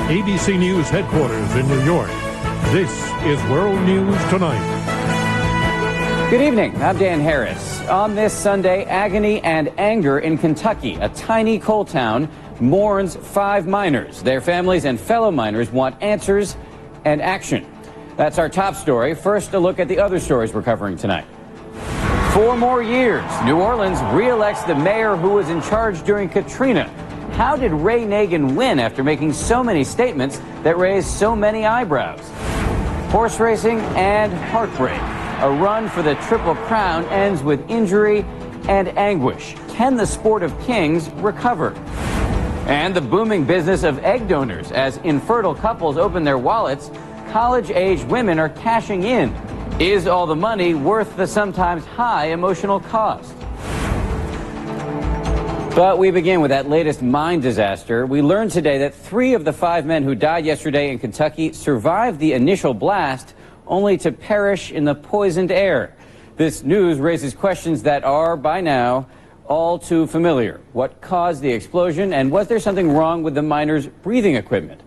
ABC News headquarters in New York, this is World News Tonight. Good evening. I'm Dan Harris. On this Sunday, agony and anger in Kentucky. A tiny coal town mourns 5 miners. Their families and fellow miners want answers and action. That's our top story. First, a look at the other stories we're covering tonight. 4 more years. New Orleans re-elects the mayor who was in charge during Katrina. How did Ray Nagin win after making so many statements that raised so many eyebrows? Horse racing and heartbreak. A run for the Triple Crown ends with injury and anguish. Can the sport of kings recover? And the booming business of egg donors. As infertile couples open their wallets, college-age women are cashing in. Is all the money worth the sometimes high emotional cost? But we begin with that latest mine disaster. We learned today that 3 of the 5 men who died yesterday in Kentucky survived the initial blast, only to perish in the poisoned air. This news raises questions that are, by now, all too familiar. What caused the explosion, and was there something wrong with the miners' breathing equipment?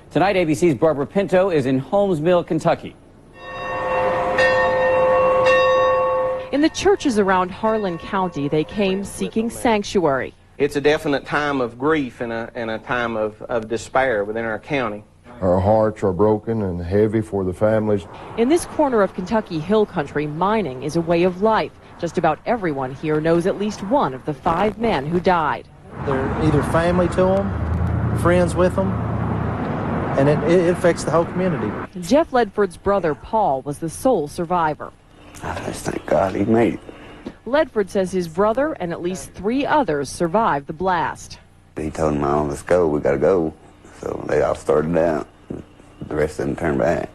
Tonight, ABC's Barbara Pinto is in Holmes Mill, Kentucky. In the churches around Harlan County, they came seeking sanctuary. It's a definite time of grief and a time of despair within our county. Our hearts are broken and heavy for the families. In this corner of Kentucky Hill Country, mining is a way of life. Just about everyone here knows at least one of the 5 men who died. They're either family to them, friends with them, and it affects the whole community. Jeff Ledford's brother, Paul, was the sole survivor. I just thank God he made it. Ledford says his brother and at least 3 others survived the blast. He told them all, let's go, we gotta go. So they all started out. The rest of them turned back.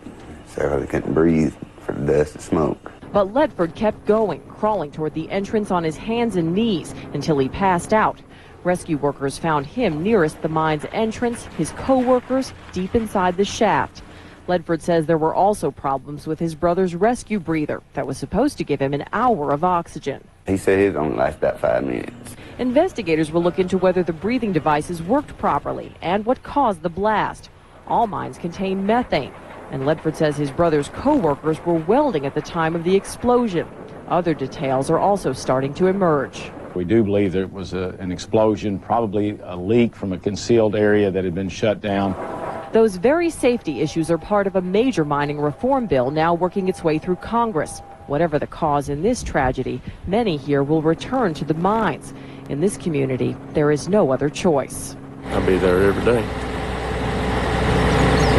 So they couldn't breathe for the dust and smoke. But Ledford kept going, crawling toward the entrance on his hands and knees until he passed out. Rescue workers found him nearest the mine's entrance, his co-workers deep inside the shaft. Ledford says there were also problems with his brother's rescue breather that was supposed to give him an hour of oxygen. He said his only lasted about 5 minutes. Investigators will look into whether the breathing devices worked properly and what caused the blast. All mines contain methane, and Ledford says his brother's co-workers were welding at the time of the explosion. Other details are also starting to emerge. We do believe there was an explosion, probably a leak from a concealed area that had been shut down. Those very safety issues are part of a major mining reform bill now working its way through Congress. Whatever the cause in this tragedy, many here will return to the mines. In this community, there is no other choice. I'll be there every day.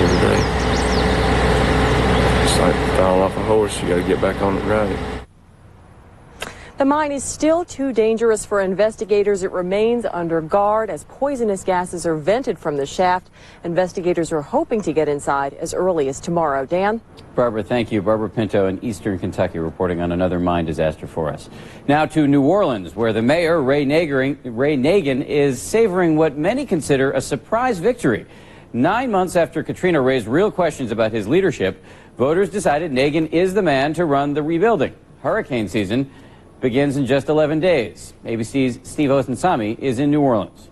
Every day. It's like falling off a horse, you got to get back on it and ride it. The mine is still too dangerous for investigators. It remains under guard as poisonous gases are vented from the shaft. Investigators are hoping to get inside as early as tomorrow. Dan? Barbara, thank you. Barbara Pinto in Eastern Kentucky reporting on another mine disaster for us. Now to New Orleans, where the mayor, Ray Nagin, is savoring what many consider a surprise victory. 9 months after Katrina raised real questions about his leadership, voters decided Nagin is the man to run the rebuilding. Hurricane season begins in just 11 days. ABC's Steve Osunsami is in New Orleans.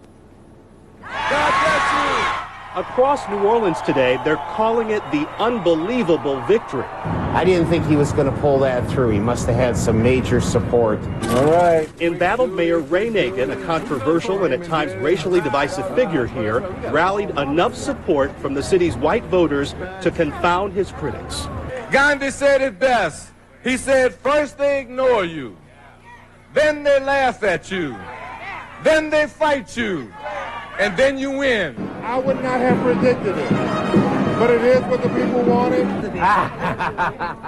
Across New Orleans today, they're calling it the unbelievable victory. I didn't think he was going to pull that through. He must have had some major support. All right. Embattled Mayor Ray Nagin, a controversial and at times racially divisive figure here, rallied enough support from the city's white voters to confound his critics. Gandhi said it best. He said, first they ignore you, then they laugh at you, then they fight you, and then you win. I would not have predicted it, but it is what the people wanted.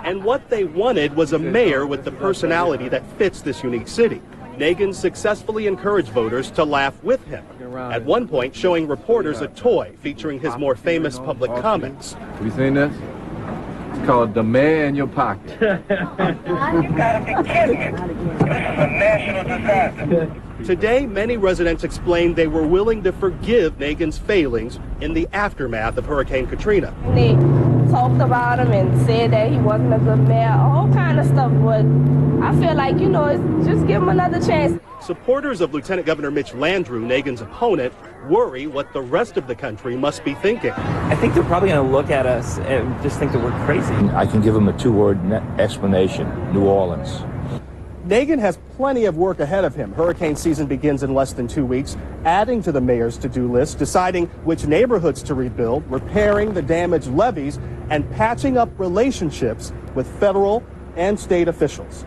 And what they wanted was a mayor with the personality that fits this unique city. Nagin successfully encouraged voters to laugh with him, at one point showing reporters a toy featuring his more famous public comments. Have you seen this? It's called the mayor in your pocket. You gotta be kidding. This is a national disaster. Today, many residents explained they were willing to forgive Nagin's failings in the aftermath of Hurricane Katrina. talked about him and said that he wasn't a good mayor, all kind of stuff. But I feel like, you know, it's just give him another chance. Supporters of Lieutenant Governor Mitch Landrieu, Nagin's opponent, worry what the rest of the country must be thinking. I think they're probably going to look at us and just think that we're crazy. I can give them a two-word explanation: New Orleans. Nagin has plenty of work ahead of him. Hurricane season begins in less than 2 weeks, adding to the mayor's to-do list, deciding which neighborhoods to rebuild, repairing the damaged levees, and patching up relationships with federal and state officials.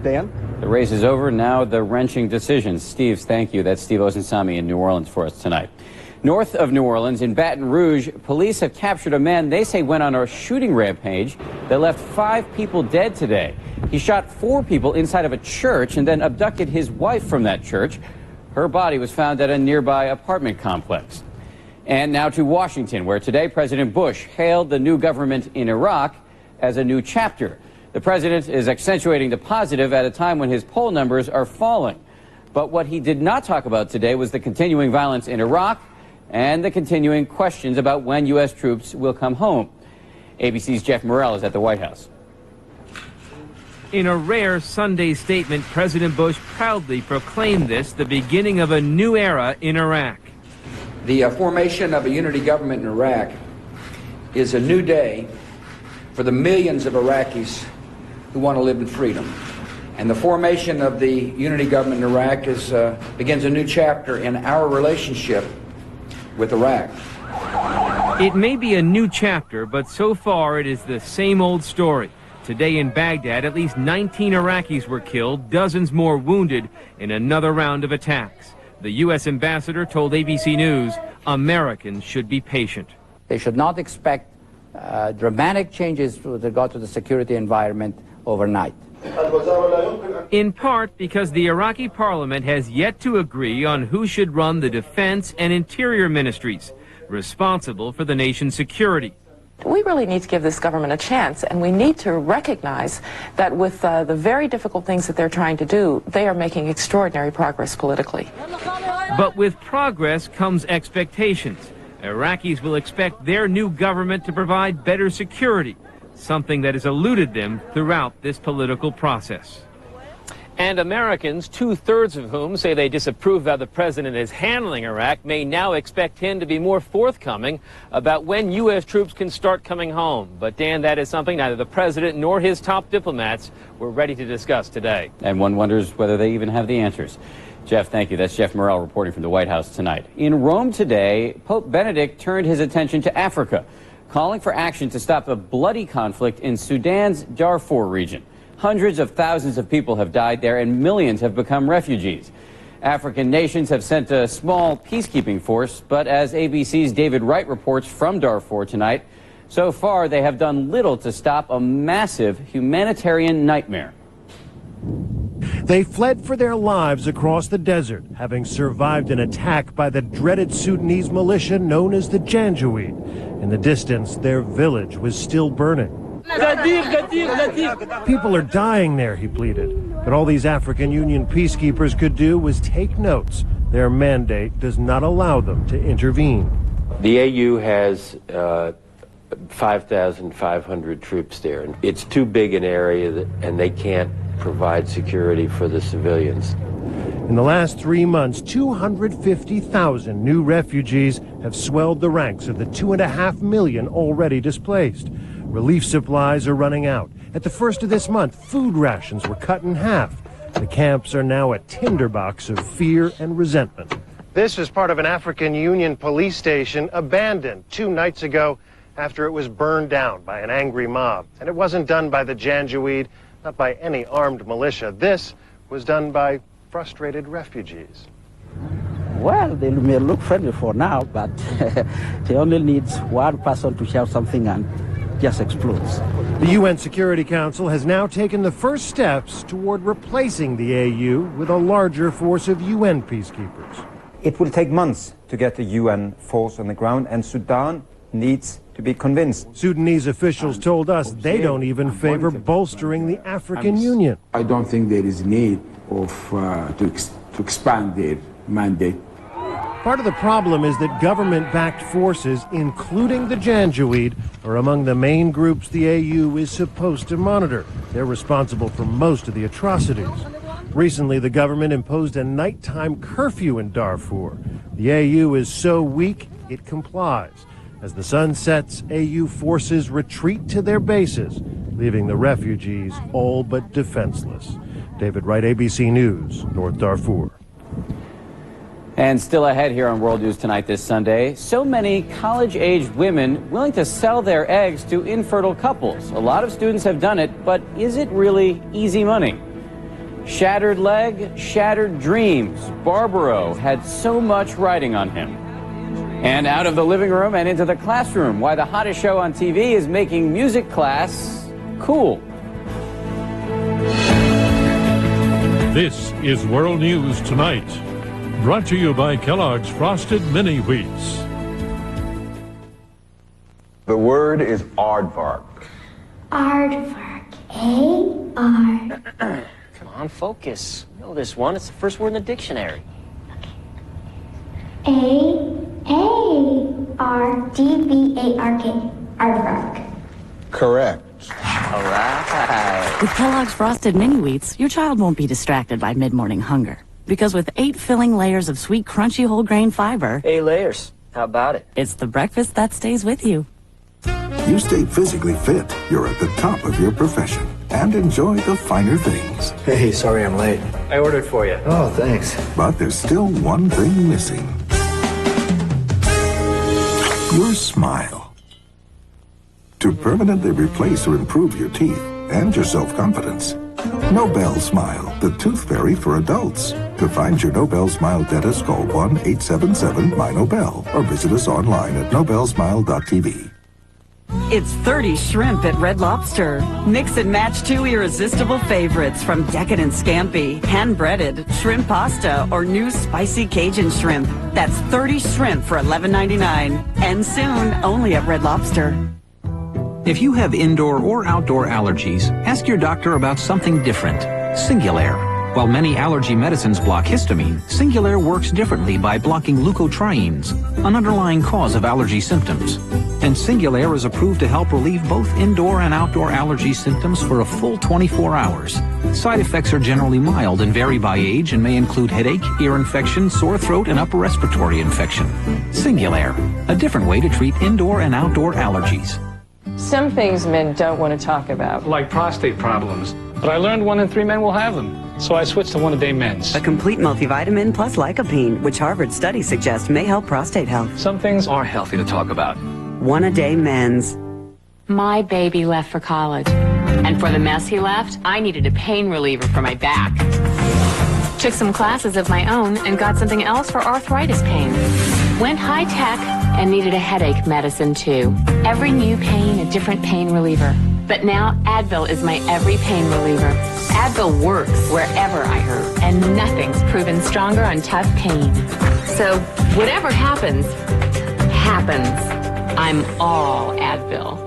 Dan? The race is over. Now the wrenching decisions. Steve, thank you. That's Steve Osunsami in New Orleans for us tonight. North of New Orleans, in Baton Rouge, police have captured a man they say went on a shooting rampage that left 5 people dead today. He shot 4 people inside of a church and then abducted his wife from that church. Her body was found at a nearby apartment complex. And now to Washington, where today President Bush hailed the new government in Iraq as a new chapter. The president is accentuating the positive at a time when his poll numbers are falling. But what he did not talk about today was the continuing violence in Iraq and the continuing questions about when U.S. troops will come home. ABC's Jeff Morrell is at the White House. In a rare Sunday statement, President Bush proudly proclaimed this the beginning of a new era in Iraq. The formation of a unity government in Iraq is a new day for the millions of Iraqis who want to live in freedom. And the formation of the unity government in Iraq begins a new chapter in our relationship with Iraq. It may be a new chapter, but so far it is the same old story. Today in Baghdad, at least 19 Iraqis were killed, dozens more wounded in another round of attacks. The U.S. ambassador told ABC News Americans should be patient. They should not expect dramatic changes with regard to the security environment overnight. In part because the Iraqi parliament has yet to agree on who should run the defense and interior ministries, responsible for the nation's security. We really need to give this government a chance, and we need to recognize that with the very difficult things that they're trying to do, they are making extraordinary progress politically. But with progress comes expectations. Iraqis will expect their new government to provide better security, something that has eluded them throughout this political process. And Americans, 2/3 of whom say they disapprove how the president is handling Iraq, may now expect him to be more forthcoming about when U.S. troops can start coming home. But, Dan, that is something neither the president nor his top diplomats were ready to discuss today. And one wonders whether they even have the answers. Jeff, thank you. That's Jeff Morrell reporting from the White House tonight. In Rome today, Pope Benedict turned his attention to Africa, calling for action to stop a bloody conflict in Sudan's Darfur region. Hundreds of thousands of people have died there and millions have become refugees. African nations have sent a small peacekeeping force, but as ABC's David Wright reports from Darfur tonight, so far they have done little to stop a massive humanitarian nightmare. They fled for their lives across the desert, having survived an attack by the dreaded Sudanese militia known as the Janjaweed. In the distance, their village was still burning. People are dying there, he pleaded. But all these African Union peacekeepers could do was take notes. Their mandate does not allow them to intervene. The AU has 5,500 troops there. It's too big an area, and they can't provide security for the civilians. In the last 3 months, 250,000 new refugees have swelled the ranks of the 2.5 million already displaced. Relief supplies are running out. At the first of this month, food rations were cut in half. The camps are now a tinderbox of fear and resentment. This is part of an African Union police station abandoned 2 nights ago after it was burned down by an angry mob. And it wasn't done by the Janjaweed, not by any armed militia. This was done by frustrated refugees. Well, they may look friendly for now, but they only need one person to shout something and just explodes. The UN Security Council has now taken the first steps toward replacing the AU with a larger force of UN peacekeepers. It will take months to get the UN force on the ground, and Sudan needs to be convinced. Sudanese officials told us they don't even favor bolstering the African Union. I don't think there is need of to expand their mandate. Part of the problem is that government-backed forces, including the Janjaweed, are among the main groups the AU is supposed to monitor. They're responsible for most of the atrocities. Recently, the government imposed a nighttime curfew in Darfur. The AU is so weak, it complies. As the sun sets, AU forces retreat to their bases, leaving the refugees all but defenseless. David Wright, ABC News, North Darfur. And still ahead here on World News Tonight this Sunday, so many college-aged women willing to sell their eggs to infertile couples. A lot of students have done it, but is it really easy money? Shattered leg, shattered dreams. Barbaro had so much riding on him. And out of the living room and into the classroom, why the hottest show on TV is making music class cool. This is World News Tonight, brought to you by Kellogg's Frosted Mini Wheats. The word is aardvark. Aardvark. A-R. Come on, focus. You know this one. It's the first word in the dictionary. A-A-R-D-B-A-R-K. Aardvark. Correct. All right. With Kellogg's Frosted Mini Wheats, your child won't be distracted by mid-morning hunger. Because with 8 filling layers of sweet, crunchy whole grain fiber... 8 layers. How about it? It's the breakfast that stays with you. You stay physically fit, you're at the top of your profession, and enjoy the finer things. Hey, sorry I'm late. I ordered for you. Oh, thanks. But there's still one thing missing. Your smile. To permanently replace or improve your teeth and your self-confidence. Nobel Smile, the tooth fairy for adults. To find your Nobel Smile dentist, call 1-877-MY-NOBEL or visit us online at nobelsmile.tv. It's 30 shrimp at Red Lobster. Mix and match 2 irresistible favorites from decadent scampi, hand-breaded, shrimp pasta, or new spicy Cajun shrimp. That's 30 shrimp for $11.99. And soon, only at Red Lobster. If you have indoor or outdoor allergies, ask your doctor about something different. Singulair. While many allergy medicines block histamine, Singulair works differently by blocking leukotrienes, an underlying cause of allergy symptoms. And Singulair is approved to help relieve both indoor and outdoor allergy symptoms for a full 24 hours. Side effects are generally mild and vary by age and may include headache, ear infection, sore throat, and upper respiratory infection. Singulair, a different way to treat indoor and outdoor allergies. Some things men don't want to talk about. Like prostate problems. But I learned 1 in 3 men will have them. So I switched to One-A-Day Men's. A complete multivitamin plus lycopene, which Harvard studies suggest may help prostate health. Some things are healthy to talk about. One-A-Day Men's. My baby left for college. And for the mess he left, I needed a pain reliever for my back. Took some classes of my own and got something else for arthritis pain. Went high-tech and needed a headache medicine too. Every new pain, a different pain reliever. But now Advil is my every pain reliever. Advil works wherever I hurt, and nothing's proven stronger on tough pain. So whatever happens, happens. I'm all Advil.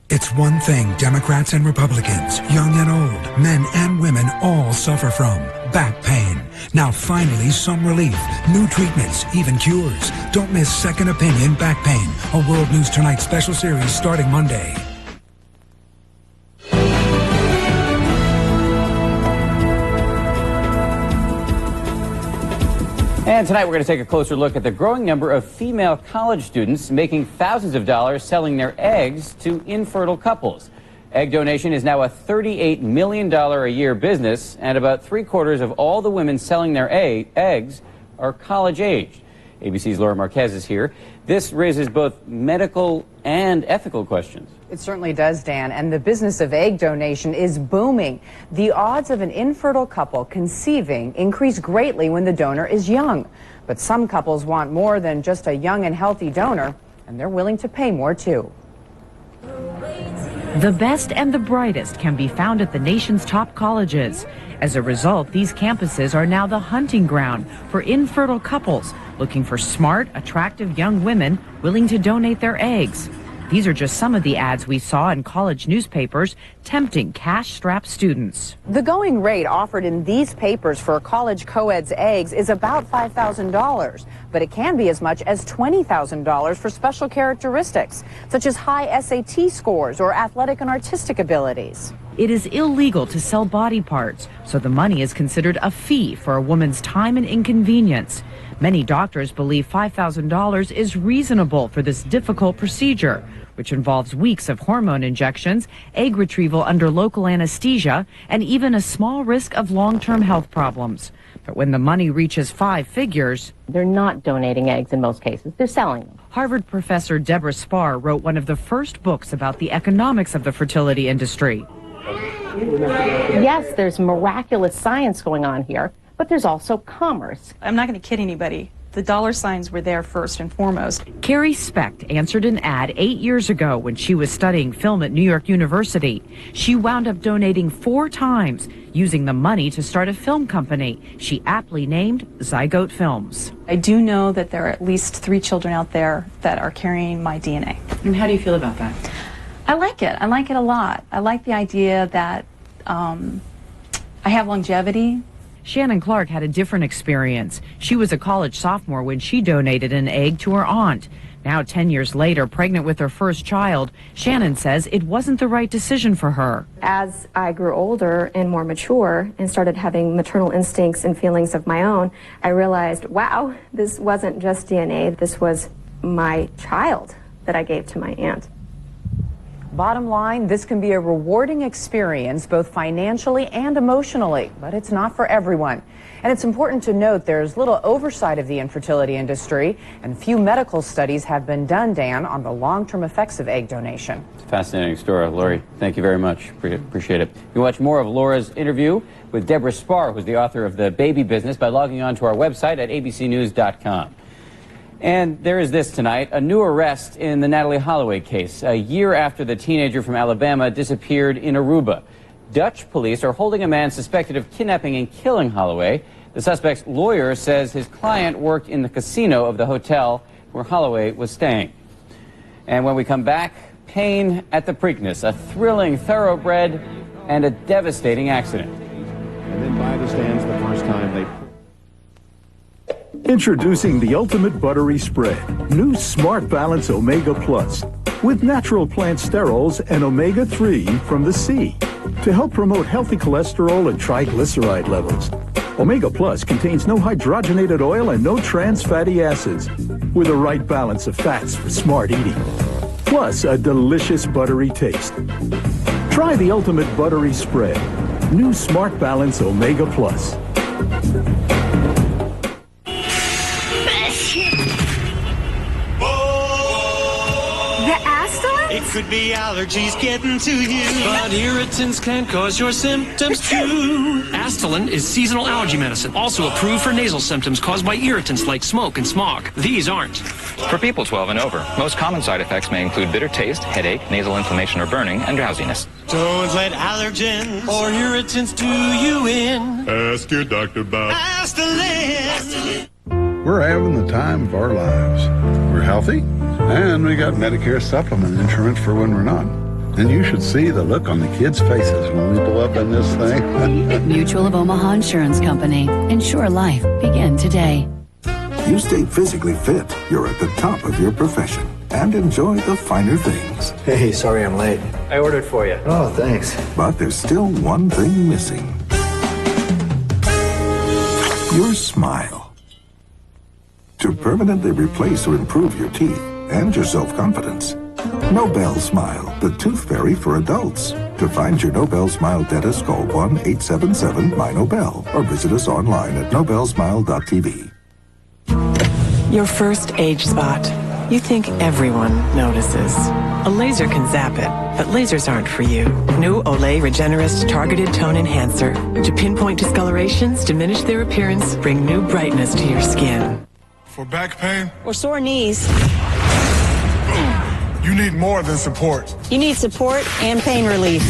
It's one thing Democrats and Republicans, young and old, men and women all suffer from: back pain. Now finally some relief, new treatments, even cures. Don't miss Second Opinion Back Pain, a World News Tonight special series starting Monday. And tonight we're going to take a closer look at the growing number of female college students making thousands of dollars selling their eggs to infertile couples. Egg donation is now a $38 million a year business, and about 3/4 of all the women selling their eggs are college-aged. ABC's Laura Marquez is here. This raises both medical and ethical questions. It certainly does, Dan, and the business of egg donation is booming. The odds of an infertile couple conceiving increase greatly when the donor is young. But some couples want more than just a young and healthy donor, and they're willing to pay more too. The best and the brightest can be found at the nation's top colleges. As a result, these campuses are now the hunting ground for infertile couples looking for smart, attractive young women willing to donate their eggs. These are just some of the ads we saw in college newspapers tempting cash-strapped students. The going rate offered in these papers for college co-ed's eggs is about $5,000, but it can be as much as $20,000 for special characteristics, such as high SAT scores or athletic and artistic abilities. It is illegal to sell body parts, so the money is considered a fee for a woman's time and inconvenience. Many doctors believe $5,000 is reasonable for this difficult procedure, which involves weeks of hormone injections, egg retrieval under local anesthesia, and even a small risk of long-term health problems. But when the money reaches 5 figures... They're not donating eggs in most cases. They're selling them. Harvard professor Deborah Spar wrote one of the first books about the economics of the fertility industry. Yes, there's miraculous science going on here, but there's also commerce. I'm not going to kid anybody. The dollar signs were there first and foremost. Carrie Specht answered an ad 8 years ago when she was studying film at New York University. She wound up donating 4 times, using the money to start a film company she aptly named Zygote Films. I do know that there are at least 3 children out there that are carrying my DNA. And how do you feel about that? I like it. I like it a lot. I like the idea that I have longevity. Shannon Clark had a different experience. She was a college sophomore when she donated an egg to her aunt. Now, 10 years later, pregnant with her first child, Shannon says it wasn't the right decision for her. As I grew older and more mature and started having maternal instincts and feelings of my own, I realized, wow, this wasn't just DNA. This was my child that I gave to my aunt. Bottom line, this can be a rewarding experience both financially and emotionally, but it's not for everyone. And it's important to note there's little oversight of the infertility industry, and few medical studies have been done, Dan, on the long-term effects of egg donation. It's a fascinating story. Lori, thank you very much. Appreciate it. You can watch more of Laura's interview with Deborah Spar, who's the author of The Baby Business, by logging on to our website at abcnews.com. And there is this tonight, a new arrest in the Natalee Holloway case, a year after the teenager from Alabama disappeared in Aruba. Dutch police are holding a man suspected of kidnapping and killing Holloway. The suspect's lawyer says his client worked in the casino of the hotel where Holloway was staying. And when we come back, pain at the Preakness, a thrilling thoroughbred and a devastating accident. And then by the stands the first time they... Introducing the ultimate buttery spread, new Smart Balance Omega Plus, with natural plant sterols and omega-3 from the sea to help promote healthy cholesterol and triglyceride levels. Omega Plus contains no hydrogenated oil and no trans fatty acids, with the right balance of fats for smart eating, plus a delicious buttery taste. Try the ultimate buttery spread, new Smart Balance Omega Plus. It could be allergies getting to you. But irritants can cause your symptoms too. Astelin is seasonal allergy medicine, also approved for nasal symptoms caused by irritants like smoke and smog. These aren't. For people 12 and over, most common side effects may include bitter taste, headache, nasal inflammation or burning, and drowsiness. Don't let allergens or irritants do you in. Ask your doctor about Astelin. We're having the time of our lives. We're healthy, and we got Medicare supplement insurance for when we're not. And you should see the look on the kids' faces when we pull up in this thing. Mutual of Omaha Insurance Company. Insure life. Begin today. You stay physically fit, you're at the top of your profession, and enjoy the finer things. Hey, sorry I'm late. I ordered for you. Oh, thanks. But there's still one thing missing. Your smile. To permanently replace or improve your teeth and your self-confidence. Nobel Smile, the tooth fairy for adults. To find your Nobel Smile dentist, call 1-877-MY-NOBEL or visit us online at nobelsmile.tv. Your first age spot. You think everyone notices. A laser can zap it, but lasers aren't for you. New Olay Regenerist Targeted Tone Enhancer. To pinpoint discolorations, diminish their appearance, bring new brightness to your skin. For back pain or sore knees, you need more than support. You need support and pain relief.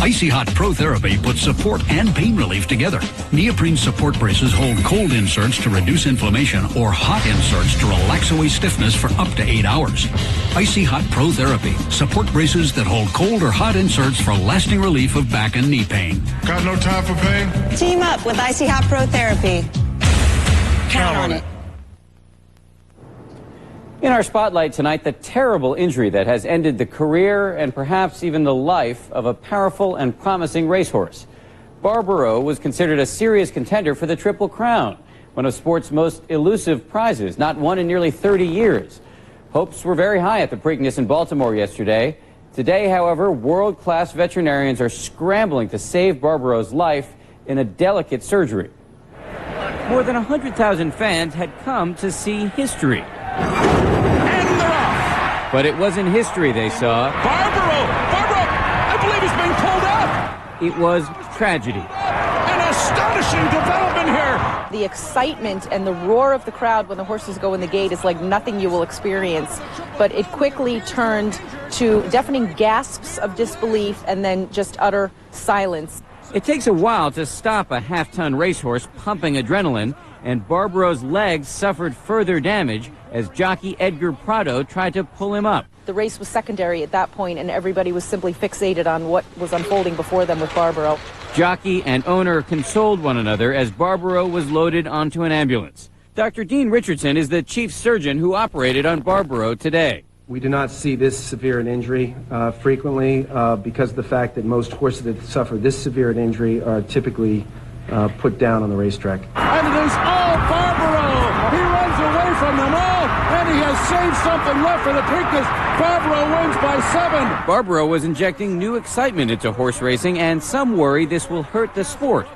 Icy Hot Pro Therapy puts support and pain relief together. Neoprene support braces hold cold inserts to reduce inflammation or hot inserts to relax away stiffness for up to 8 hours. Icy Hot Pro Therapy. Support braces that hold cold or hot inserts for lasting relief of back and knee pain. Got no time for pain? Team up with Icy Hot Pro Therapy. Count on it. In our spotlight tonight, the terrible injury that has ended the career and perhaps even the life of a powerful and promising racehorse. Barbaro was considered a serious contender for the Triple Crown, one of sport's most elusive prizes, not won in nearly 30 years. Hopes were very high at the Preakness in Baltimore yesterday. Today, however, world-class veterinarians are scrambling to save Barbaro's life in a delicate surgery. More than 100,000 fans had come to see history. But it wasn't history they saw. Barbaro, I believe he's being pulled up. It was tragedy. An astonishing development here. The excitement and the roar of the crowd when the horses go in the gate is like nothing you will experience. But it quickly turned to deafening gasps of disbelief and then just utter silence. It takes a while to stop a half-ton racehorse pumping adrenaline, and Barbaro's legs suffered further damage as jockey Edgar Prado tried to pull him up. The race was secondary at that point, and everybody was simply fixated on what was unfolding before them with Barbaro. Jockey and owner consoled one another as Barbaro was loaded onto an ambulance. Dr. Dean Richardson is the chief surgeon who operated on Barbaro today. We do not see this severe an injury frequently because of the fact that most horses that suffer this severe an injury are typically put down on the racetrack. And it is all Barbaro. He runs away from them all, and he has saved something left for the Preakness. Barbaro wins by 7. Barbaro was injecting new excitement into horse racing, and some worry this will hurt the sport.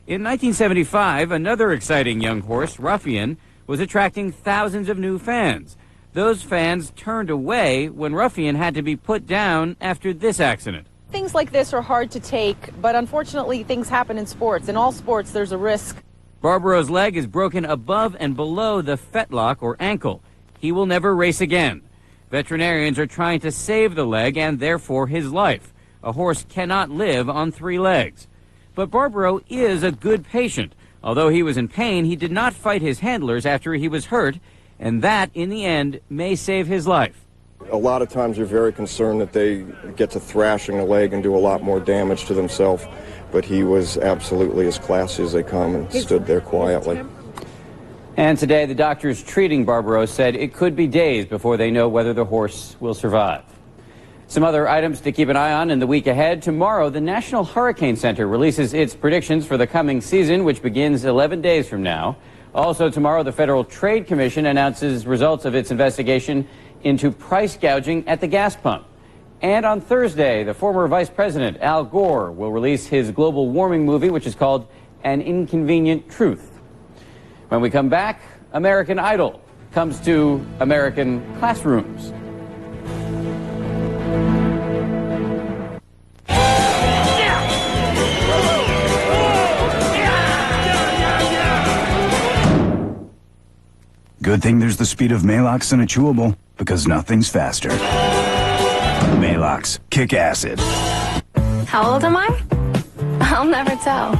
In 1975, another exciting young horse, Ruffian, was attracting thousands of new fans. Those fans turned away when Ruffian had to be put down after this accident. Things like this are hard to take, but unfortunately things happen in sports. In all sports, there's a risk. Barbaro's leg is broken above and below the fetlock or ankle. He will never race again. Veterinarians are trying to save the leg and therefore his life. A horse cannot live on 3 legs. But Barbaro is a good patient. Although he was in pain, he did not fight his handlers after he was hurt, and that, in the end, may save his life. A lot of times you're very concerned that they get to thrashing the leg and do a lot more damage to themselves, but he was absolutely as classy as they come and stood there quietly. And today, the doctors treating Barbaro said it could be days before they know whether the horse will survive. Some other items to keep an eye on in the week ahead. Tomorrow, the National Hurricane Center releases its predictions for the coming season, which begins 11 days from now. Also tomorrow, the Federal Trade Commission announces results of its investigation into price gouging at the gas pump. And on Thursday, the former Vice President Al Gore will release his global warming movie, which is called An Inconvenient Truth. When we come back, American Idol comes to American classrooms. Good thing there's the speed of Maalox in a chewable, because nothing's faster. Maalox, kick acid. How old am I? I'll never tell.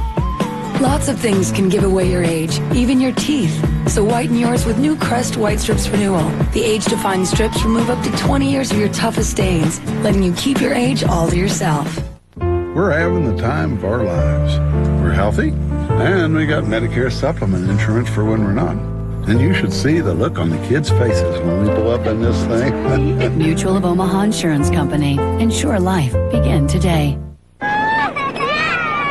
Lots of things can give away your age, even your teeth. So whiten yours with new Crest White Strips Renewal. The age-defying strips remove up to 20 years of your toughest stains, letting you keep your age all to yourself. We're having the time of our lives. We're healthy, and we got Medicare supplement insurance for when we're not. And you should see the look on the kids' faces when we pull up in this thing. Mutual of Omaha Insurance Company. Insure life. Begin today.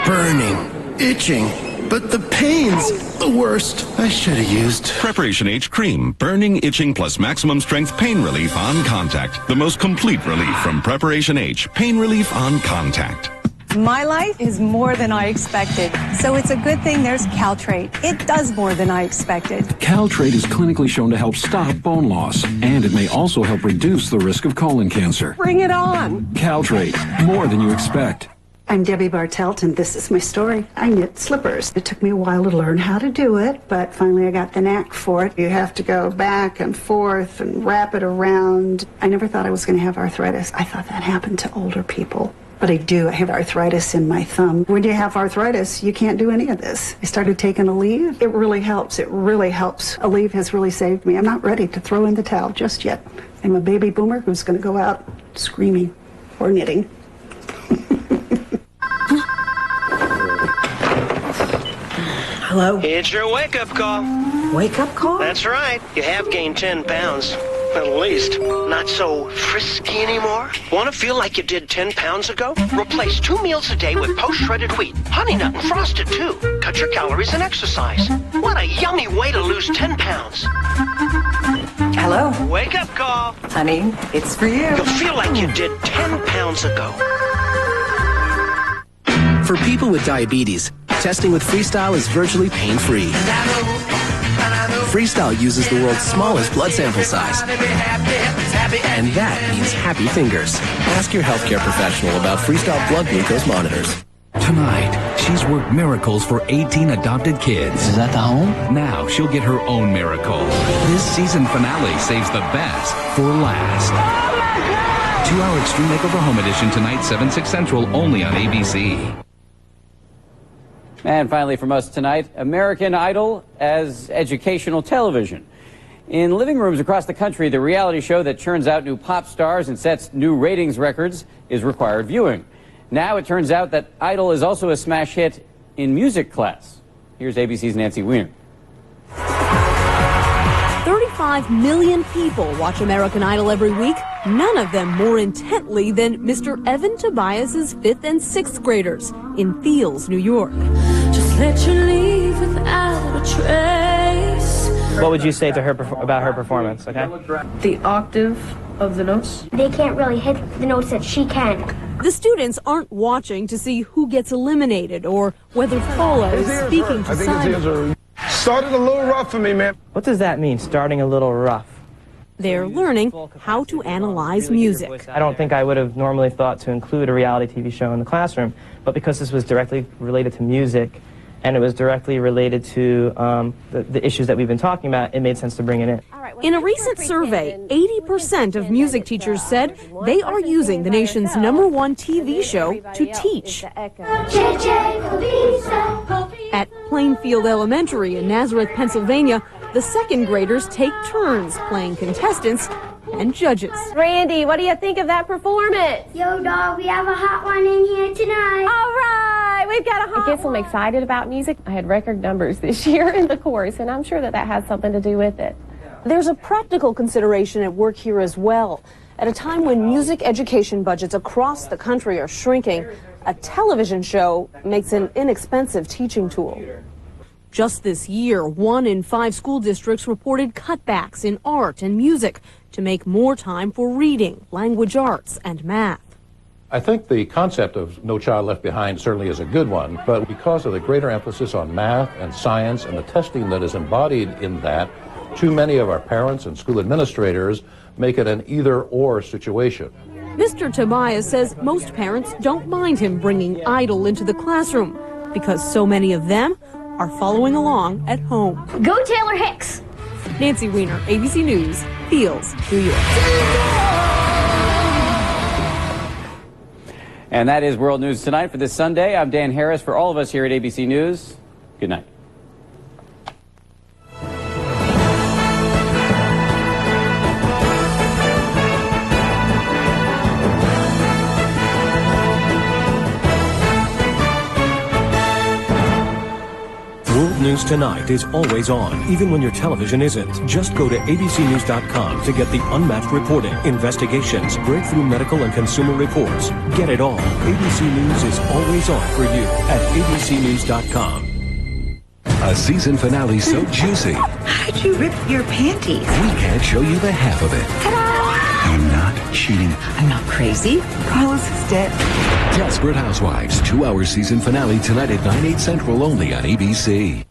Burning, itching, but the pain's the worst. I should have used Preparation H Cream. Burning, itching, plus maximum strength pain relief on contact. The most complete relief from Preparation H. Pain relief on contact. My life is more than I expected, so it's a good thing there's Caltrate. It does more than I expected. Caltrate is clinically shown to help stop bone loss, and it may also help reduce the risk of colon cancer. Bring it on! Caltrate, more than you expect. I'm Debbie Bartelt, and this is my story. I knit slippers. It took me a while to learn how to do it, but finally I got the knack for it. You have to go back and forth and wrap it around. I never thought I was going to have arthritis. I thought that happened to older people. But I do. I have arthritis in my thumb. When you have arthritis, you can't do any of this. I started taking Aleve. It really helps. It really helps. Aleve has really saved me. I'm not ready to throw in the towel just yet. I'm a baby boomer who's going to go out screaming or knitting. Hello? It's your wake-up call. Wake-up call? That's right. You have gained 10 pounds. At least. Not so frisky anymore? Want to feel like you did 10 pounds ago? Replace 2 meals a day with post-shredded wheat. Honey nut and frosted, too. Cut your calories and exercise. What a yummy way to lose 10 pounds. Hello? Wake-up call. Honey, it's for you. You'll feel like you did 10 pounds ago. For people with diabetes, testing with Freestyle is virtually pain-free. Freestyle uses the world's smallest blood sample size. And that means happy fingers. Ask your healthcare professional about Freestyle blood glucose monitors. Tonight, she's worked miracles for 18 adopted kids. Is that the home? Now she'll get her own miracle. This season finale saves the best for last. 2-hour Extreme Makeover Home Edition tonight, 7/6 Central, only on ABC. And finally from us tonight, American Idol as educational television. In living rooms across the country, the reality show that churns out new pop stars and sets new ratings records is required viewing. Now it turns out that Idol is also a smash hit in music class. Here's ABC's Nancy Weiner. 35 million people watch American Idol every week, none of them more intently than Mr. Evan Tobias's 5th and 6th graders in Thiels, New York. Just let you leave without a trace. What would you say to her about her performance, okay? The octave of the notes. They can't really hit the notes that she can. The students aren't watching to see who gets eliminated or whether Paula is speaking to Simon. Started a little rough for me, man. What does that mean, starting a little rough? They're learning how to analyze music. I don't think I would have normally thought to include a reality TV show in the classroom, but because this was directly related to music and it was directly related to the issues that we've been talking about, it made sense to bring it in. In a recent survey, 80% of music teachers said they are using the nation's #1 TV show to teach. At Plainfield Elementary in Nazareth, Pennsylvania, the 2nd graders take turns playing contestants and judges. Randy, what do you think of that performance? Yo, dog, we have a hot one in here tonight. All right, we've got a hot one. I guess I'm excited about music. I had record numbers this year in the chorus, and I'm sure that has something to do with it. There's a practical consideration at work here as well. At a time when music education budgets across the country are shrinking, a television show makes an inexpensive teaching tool. Just this year, 1 in 5 school districts reported cutbacks in art and music to make more time for reading, language arts, and math. I think the concept of No Child Left Behind certainly is a good one, but because of the greater emphasis on math and science and the testing that is embodied in that, too many of our parents and school administrators make it an either-or situation. Mr. Tobias says most parents don't mind him bringing Idol into the classroom because so many of them are following along at home. Go Taylor Hicks! Nancy Weiner, ABC News, Thiels, New York. And that is World News Tonight for this Sunday. I'm Dan Harris. For all of us here at ABC News, good night. World News Tonight is always on, even when your television isn't. Just go to abcnews.com to get the unmatched reporting, investigations, breakthrough medical and consumer reports. Get it all. ABC News is always on for you at abcnews.com. A season finale so juicy. How'd you rip your panties? We can't show you the half of it. I'm not cheating. I'm not crazy. Carlos is dead. Desperate Housewives, 2-hour season finale tonight at 9/8 Central only on ABC.